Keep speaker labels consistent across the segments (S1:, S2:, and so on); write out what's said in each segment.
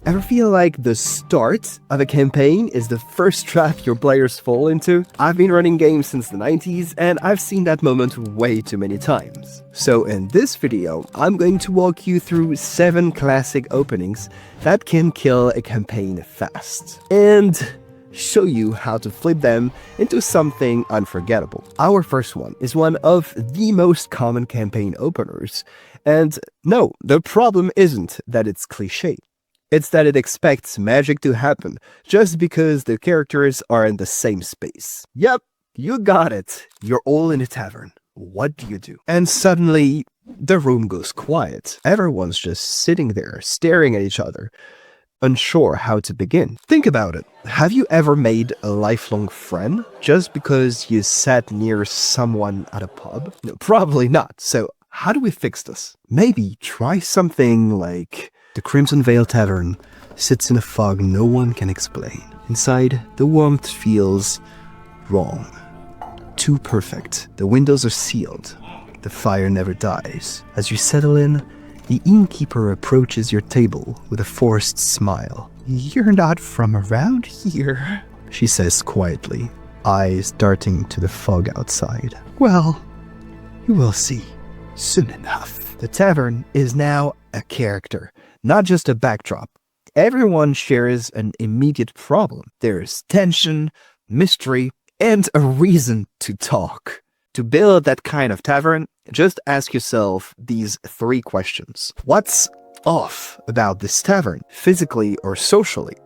S1: Ever feel like the start of a campaign is the first trap your players fall into? I've been running games since the 90s and I've seen that moment way too many times. So in this video, I'm going to walk you through 7 classic openings that can kill a campaign fast, and show you how to flip them into something unforgettable. Our first one is one of the most common campaign openers, and no, the problem isn't that it's cliché. It's that it expects magic to happen just because the characters are in the same space. Yep, you got it. You're all in a tavern. What do you do? And suddenly, the room goes quiet. Everyone's just sitting there, staring at each other, unsure how to begin. Think about it. Have you ever made a lifelong friend just because you sat near someone at a pub? No, probably not. So how do we fix this? Maybe try something like the Crimson Veil Tavern sits in a fog no one can explain. Inside, the warmth feels wrong. Too perfect. The windows are sealed. The fire never dies. As you settle in, the innkeeper approaches your table with a forced smile. "You're not from around here," she says quietly, eyes darting to the fog outside. "Well, you will see soon enough." The tavern is now a character, not just a backdrop. Everyone shares an immediate problem. There's tension, mystery, and a reason to talk. To build that kind of tavern, just ask yourself these 3 questions. What's off about this tavern, physically or socially?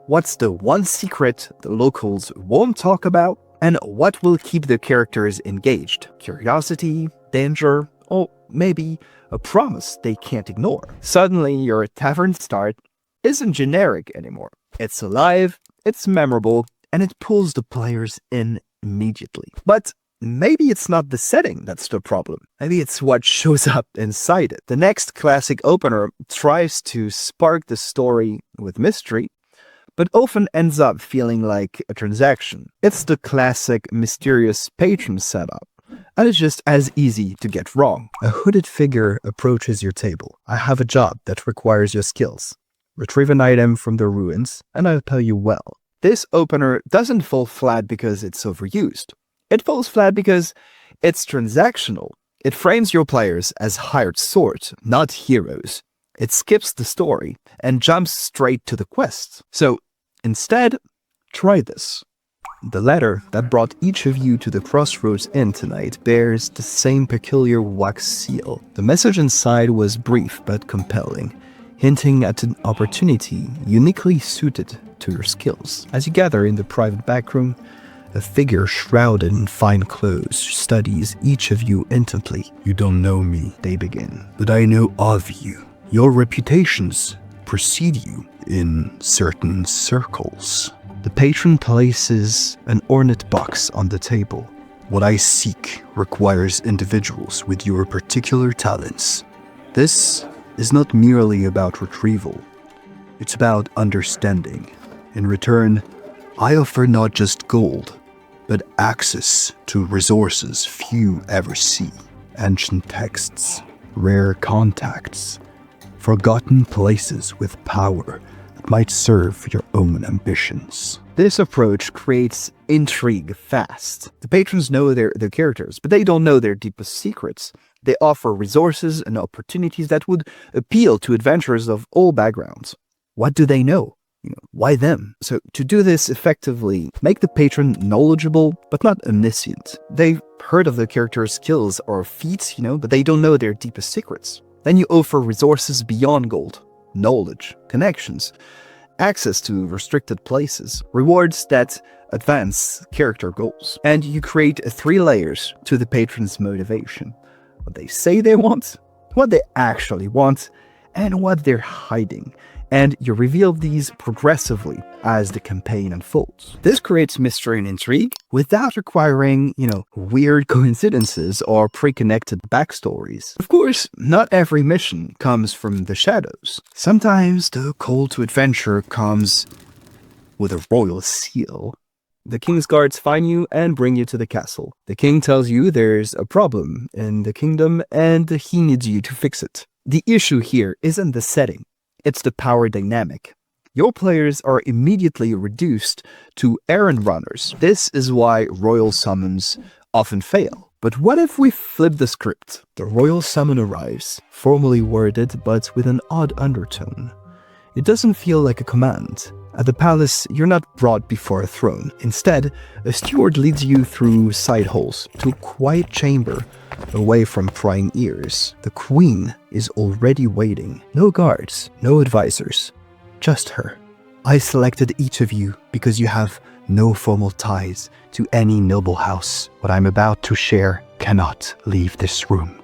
S1: What's the one secret the locals won't talk about? And what will keep the characters engaged? Curiosity, danger, or maybe a promise they can't ignore. Suddenly, your tavern start isn't generic anymore. It's alive, it's memorable, and it pulls the players in immediately. But maybe it's not the setting that's the problem. Maybe it's what shows up inside it. The next classic opener tries to spark the story with mystery, but often ends up feeling like a transaction. It's the classic mysterious patron setup, and it's just as easy to get wrong. A hooded figure approaches your table. "I have a job that requires your skills. Retrieve an item from the ruins, and I'll pay you well." This opener doesn't fall flat because it's overused. It falls flat because it's transactional. It frames your players as hired swords, not heroes. It skips the story and jumps straight to the quest. So instead, try this. The letter that brought each of you to the Crossroads Inn tonight bears the same peculiar wax seal. The message inside was brief but compelling, hinting at an opportunity uniquely suited to your skills. As you gather in the private backroom, a figure shrouded in fine clothes studies each of you intently. "You don't know me," they begin, "but I know of you. Your reputations precede you in certain circles." The patron places an ornate box on the table. "What I seek requires individuals with your particular talents. This is not merely about retrieval. It's about understanding. In return, I offer not just gold, but access to resources few ever see. Ancient texts, rare contacts, forgotten places with power that might serve your own ambitions." This approach creates intrigue fast. The patrons know their characters, but they don't know their deepest secrets. They offer resources and opportunities that would appeal to adventurers of all backgrounds. What do they know? Why them? So to do this effectively, make the patron knowledgeable, but not omniscient. They've heard of the character's skills or feats, but they don't know their deepest secrets. Then you offer resources beyond gold, knowledge, connections, access to restricted places, rewards that advance character goals. And you create 3 layers to the patron's motivation. What they say they want, what they actually want, and what they're hiding. And you reveal these progressively as the campaign unfolds. This creates mystery and intrigue without requiring, weird coincidences or pre-connected backstories. Of course, not every mission comes from the shadows. Sometimes the call to adventure comes with a royal seal. The king's guards find you and bring you to the castle. The king tells you there's a problem in the kingdom and he needs you to fix it. The issue here isn't the setting. It's the power dynamic. your players are immediately reduced to errand runners. This is why royal summons often fail. But what if we flip the script? The royal summon arrives, formally worded but with an odd undertone. It doesn't feel like a command. At the palace, you're not brought before a throne. Instead, a steward leads you through side halls to a quiet chamber away from prying ears. The queen is already waiting. No guards, no advisors, just her. I selected each of you because you have no formal ties to any noble house. What I'm about to share cannot leave this room.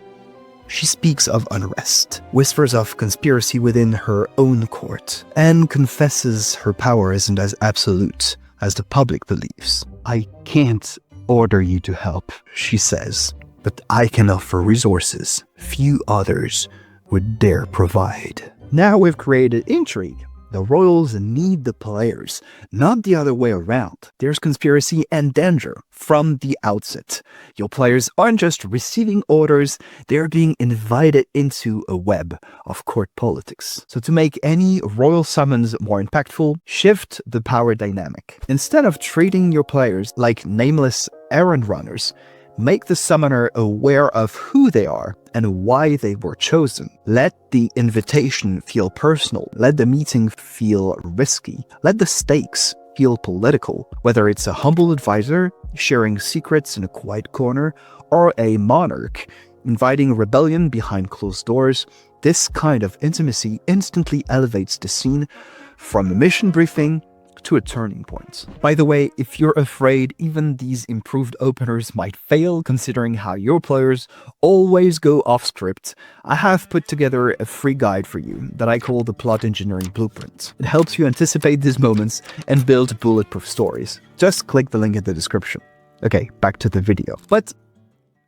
S1: She speaks of unrest, whispers of conspiracy within her own court, and confesses her power isn't as absolute as the public believes. I can't order you to help, she says, but I can offer resources few others would dare provide. Now we've created intrigue. The royals need the players, not the other way around. There's conspiracy and danger from the outset. Your players aren't just receiving orders, they're being invited into a web of court politics. So to make any royal summons more impactful, shift the power dynamic. Instead of treating your players like nameless errand runners, make the summoner aware of who they are and why they were chosen. Let the invitation feel personal. Let the meeting feel risky. Let the stakes feel political. Whether it's a humble advisor sharing secrets in a quiet corner or a monarch inviting rebellion behind closed doors, this kind of intimacy instantly elevates the scene from a mission briefing to a turning point. By the way, if you're afraid even these improved openers might fail considering how your players always go off script, I have put together a free guide for you that I call the Plot Engineering Blueprint. It helps you anticipate these moments and build bulletproof stories. Just click the link in the description. Okay, back to the video. But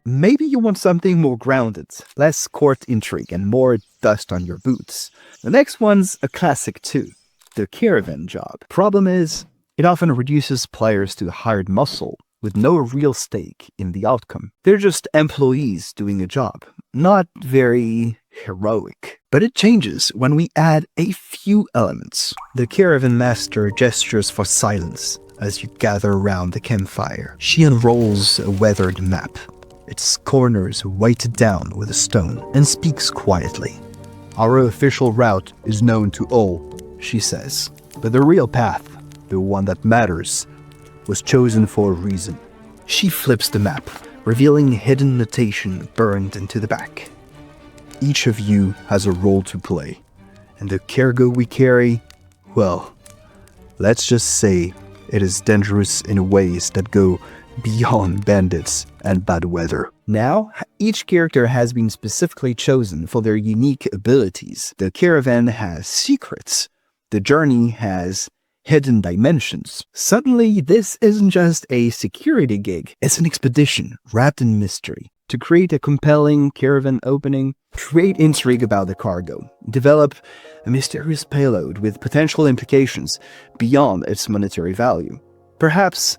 S1: maybe you want something more grounded, less court intrigue and more dust on your boots. The next one's a classic too. The caravan job. Problem is, it often reduces players to hired muscle with no real stake in the outcome. They're just employees doing a job, not very heroic. But it changes when we add a few elements. The caravan master gestures for silence as you gather around the campfire. She unrolls a weathered map, its corners weighted down with a stone, and speaks quietly. Our official route is known to all, she says, but the real path, the one that matters, was chosen for a reason. She flips the map, revealing hidden notation burned into the back. Each of you has a role to play, and the cargo we carry, well, let's just say it is dangerous in ways that go beyond bandits and bad weather. Now, each character has been specifically chosen for their unique abilities. The caravan has secrets. The journey has hidden dimensions. Suddenly, this isn't just a security gig, it's an expedition wrapped in mystery. To create a compelling caravan opening, create intrigue about the cargo, develop a mysterious payload with potential implications beyond its monetary value. Perhaps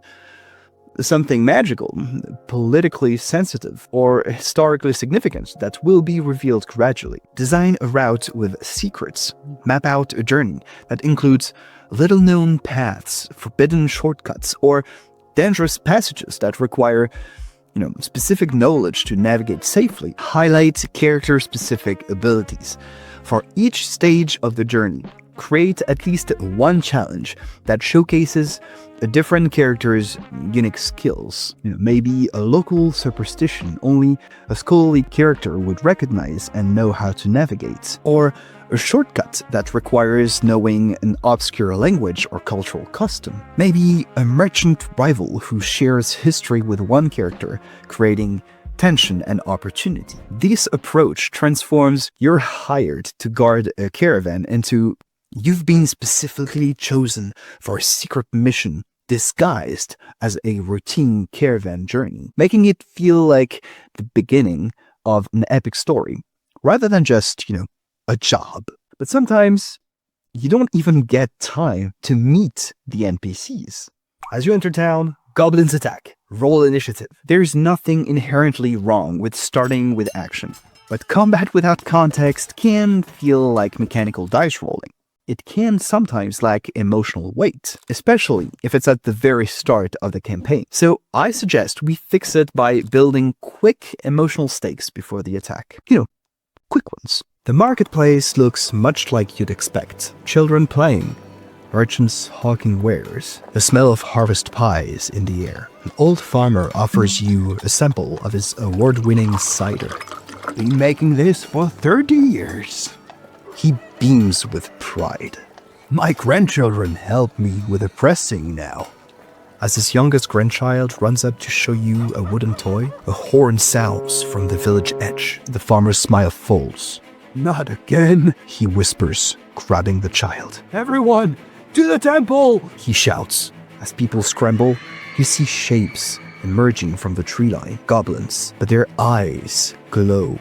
S1: something magical, politically sensitive, or historically significant that will be revealed gradually. Design a route with secrets. Map out a journey that includes little-known paths, forbidden shortcuts, or dangerous passages that require, specific knowledge to navigate safely. Highlight character-specific abilities. For each stage of the journey, create at least one challenge that showcases a different character's unique skills. Maybe a local superstition only a scholarly character would recognize and know how to navigate. Or a shortcut that requires knowing an obscure language or cultural custom. Maybe a merchant rival who shares history with one character, creating tension and opportunity. This approach transforms "you're hired to guard a caravan" into "you've been specifically chosen for a secret mission disguised as a routine caravan journey," making it feel like the beginning of an epic story, rather than just, a job. But sometimes you don't even get time to meet the NPCs. As you enter town, goblins attack. Roll initiative. There's nothing inherently wrong with starting with action, but combat without context can feel like mechanical dice rolling. it can sometimes lack emotional weight, especially if it's at the very start of the campaign. So I suggest we fix it by building quick emotional stakes before the attack. Quick ones. The marketplace looks much like you'd expect. Children playing, merchants hawking wares, the smell of harvest pies in the air. An old farmer offers you a sample of his award-winning cider. Been making this for 30 years. He beams with pride. My grandchildren help me with the pressing now. As his youngest grandchild runs up to show you a wooden toy, a horn sounds from the village edge. The farmer's smile falls. Not again, he whispers, grabbing the child. Everyone, to the temple, he shouts. As people scramble, you see shapes emerging from the tree line, goblins, but their eyes glow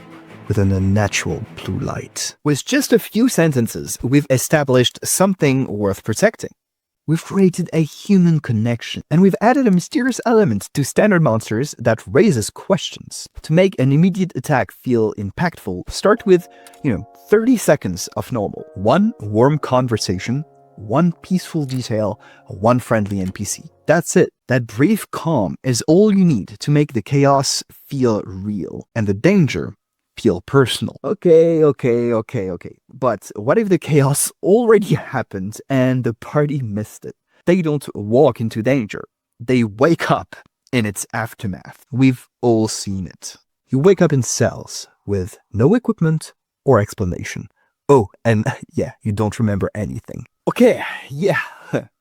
S1: with an unnatural blue light. With just a few sentences, we've established something worth protecting. We've created a human connection, and we've added a mysterious element to standard monsters that raises questions. To make an immediate attack feel impactful, start with, 30 seconds of normal. One warm conversation, one peaceful detail, one friendly NPC. That's it. That brief calm is all you need to make the chaos feel real and the danger feel personal. Okay. But what if the chaos already happened and the party missed it? They don't walk into danger. They wake up in its aftermath. We've all seen it. You wake up in cells with no equipment or explanation. Oh, and you don't remember anything. Okay,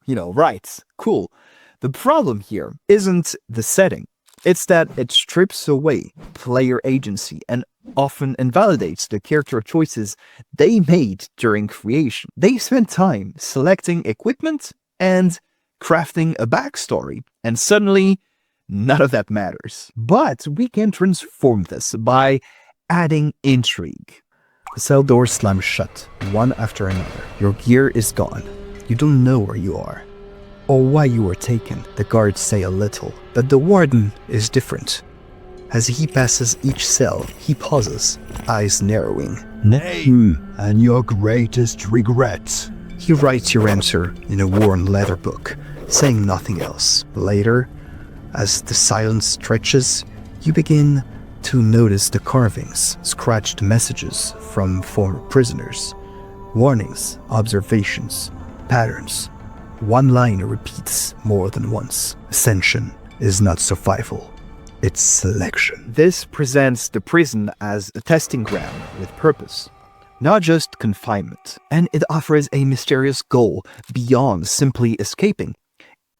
S1: right, cool. The problem here isn't the setting. It's that it strips away player agency and often invalidates the character choices they made during creation. They spent time selecting equipment and crafting a backstory, and suddenly none of that matters. But we can transform this by adding intrigue. The cell doors slam shut, one after another. Your gear is gone. You don't know where you are or why you were taken. The guards say a little, but the warden is different. As he passes each cell, he pauses, eyes narrowing. Name and your greatest regret. He writes your answer in a worn leather book, saying nothing else. Later, as the silence stretches, you begin to notice the carvings, scratched messages from former prisoners, warnings, observations, patterns. One line repeats more than once. Ascension is not survival, it's selection. This presents the prison as a testing ground with purpose, not just confinement, and it offers a mysterious goal beyond simply escaping.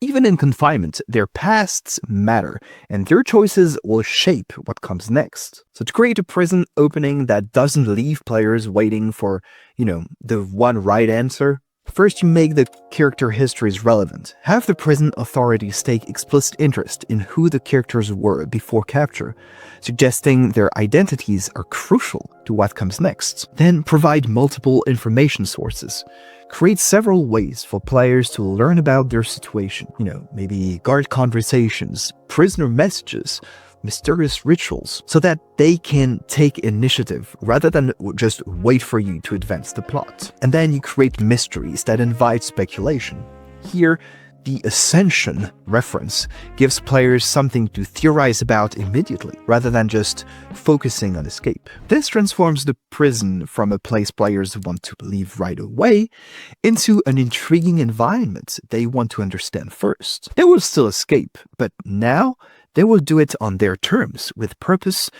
S1: Even in confinement, their pasts matter, and their choices will shape what comes next. So to create a prison opening that doesn't leave players waiting for, the one right answer, first you make the character histories relevant. Have the prison authorities take explicit interest in who the characters were before capture, suggesting their identities are crucial to what comes next. Then provide multiple information sources. Create several ways for players to learn about their situation. Maybe guard conversations, prisoner messages, mysterious rituals, so that they can take initiative rather than just wait for you to advance the plot. And then you create mysteries that invite speculation. Here, the Ascension reference gives players something to theorize about immediately, rather than just focusing on escape. This transforms the prison from a place players want to leave right away into an intriguing environment they want to understand first. They will still escape, but now they will do it on their terms, with purpose,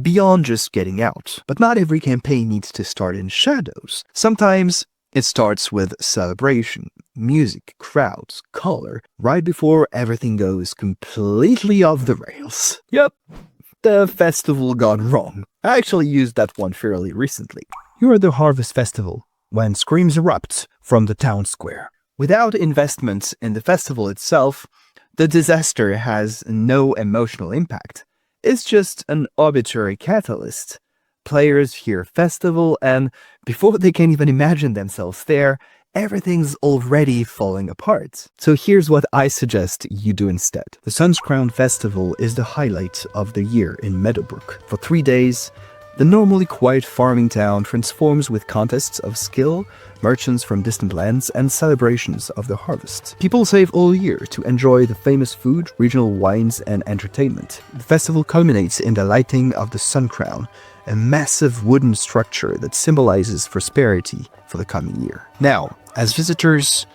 S1: beyond just getting out. But not every campaign needs to start in shadows. Sometimes it starts with celebration, music, crowds, color, right before everything goes completely off the rails. Yep, the festival gone wrong. I actually used that one fairly recently. You're at the Harvest Festival, when screams erupt from the town square. Without investment in the festival itself, the disaster has no emotional impact. It's just an arbitrary catalyst. Players hear festival, and before they can even imagine themselves there, everything's already falling apart. So here's what I suggest you do instead. The Sun's Crown Festival is the highlight of the year in Meadowbrook. For 3 days, The normally quiet farming town transforms with contests of skill, merchants from distant lands, and celebrations of the harvest. People save all year to enjoy the famous food, regional wines, and entertainment. The festival culminates in the lighting of the Sun Crown, a massive wooden structure that symbolizes prosperity for the coming year. Now, as visitors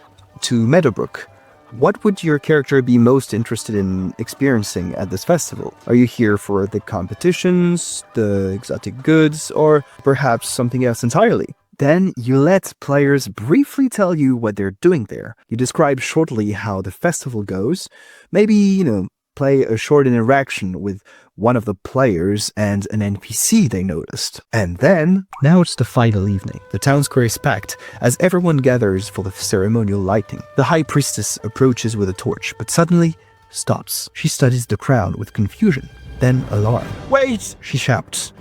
S1: to Meadowbrook, what would your character be most interested in experiencing at this festival? Are you here for the competitions, the exotic goods, or perhaps something else entirely? Then you let players briefly tell you what they're doing there. You describe shortly how the festival goes, maybe, play a short interaction with one of the players and an NPC they noticed. And then, now it's the final evening. The town square is packed as everyone gathers for the ceremonial lighting. The high priestess approaches with a torch, but suddenly stops. She studies the crowd with confusion, then alarm. "Wait!" she shouts,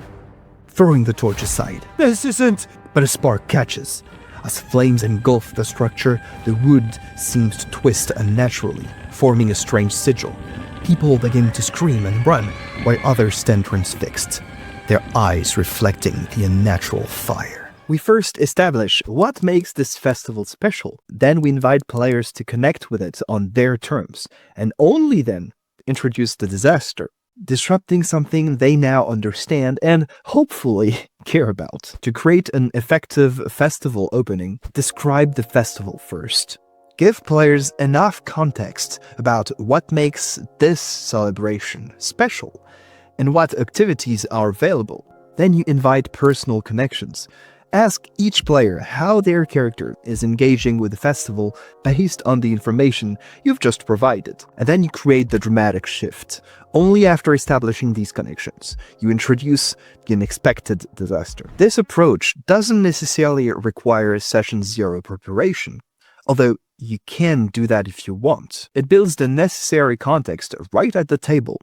S1: throwing the torch aside. "This isn't..." But a spark catches. As flames engulf the structure, the wood seems to twist unnaturally, forming a strange sigil. People begin to scream and run, while others stand transfixed, their eyes reflecting the unnatural fire. We first establish what makes this festival special. Then we invite players to connect with it on their terms, and only then introduce the disaster, disrupting something they now understand and hopefully care about. To create an effective festival opening, describe the festival first. Give players enough context about what makes this celebration special and what activities are available. Then you invite personal connections. Ask each player how their character is engaging with the festival based on the information you've just provided. And then you create the dramatic shift. Only after establishing these connections, you introduce the unexpected disaster. This approach doesn't necessarily require session 0 preparation, although you can do that if you want. It builds the necessary context right at the table,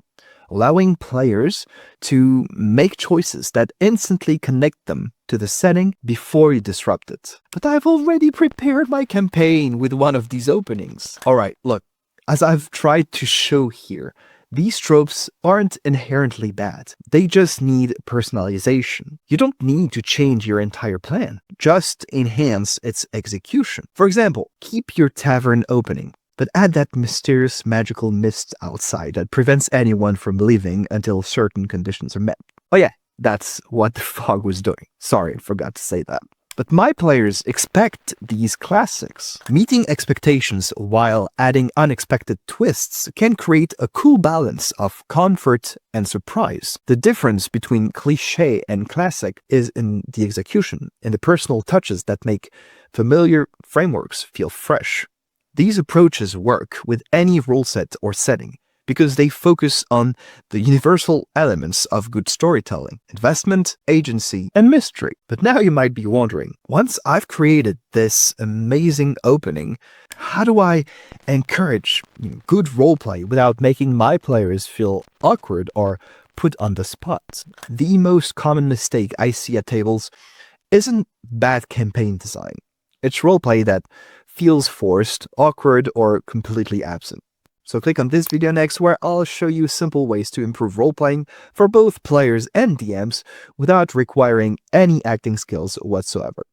S1: allowing players to make choices that instantly connect them to the setting before you disrupt it. But I've already prepared my campaign with one of these openings. Alright, look, as I've tried to show here, these tropes aren't inherently bad. They just need personalization. You don't need to change your entire plan, just enhance its execution. For example, keep your tavern opening, but add that mysterious magical mist outside that prevents anyone from leaving until certain conditions are met. Oh yeah, that's what the fog was doing. Sorry, I forgot to say that. But my players expect these classics. Meeting expectations while adding unexpected twists can create a cool balance of comfort and surprise. The difference between cliché and classic is in the execution, in the personal touches that make familiar frameworks feel fresh. These approaches work with any rule set or setting, because they focus on the universal elements of good storytelling: investment, agency, and mystery. But now you might be wondering, once I've created this amazing opening, how do I encourage good roleplay without making my players feel awkward or put on the spot? The most common mistake I see at tables isn't bad campaign design. It's roleplay that feels forced, awkward, or completely absent. So click on this video next, where I'll show you simple ways to improve role-playing for both players and DMs without requiring any acting skills whatsoever.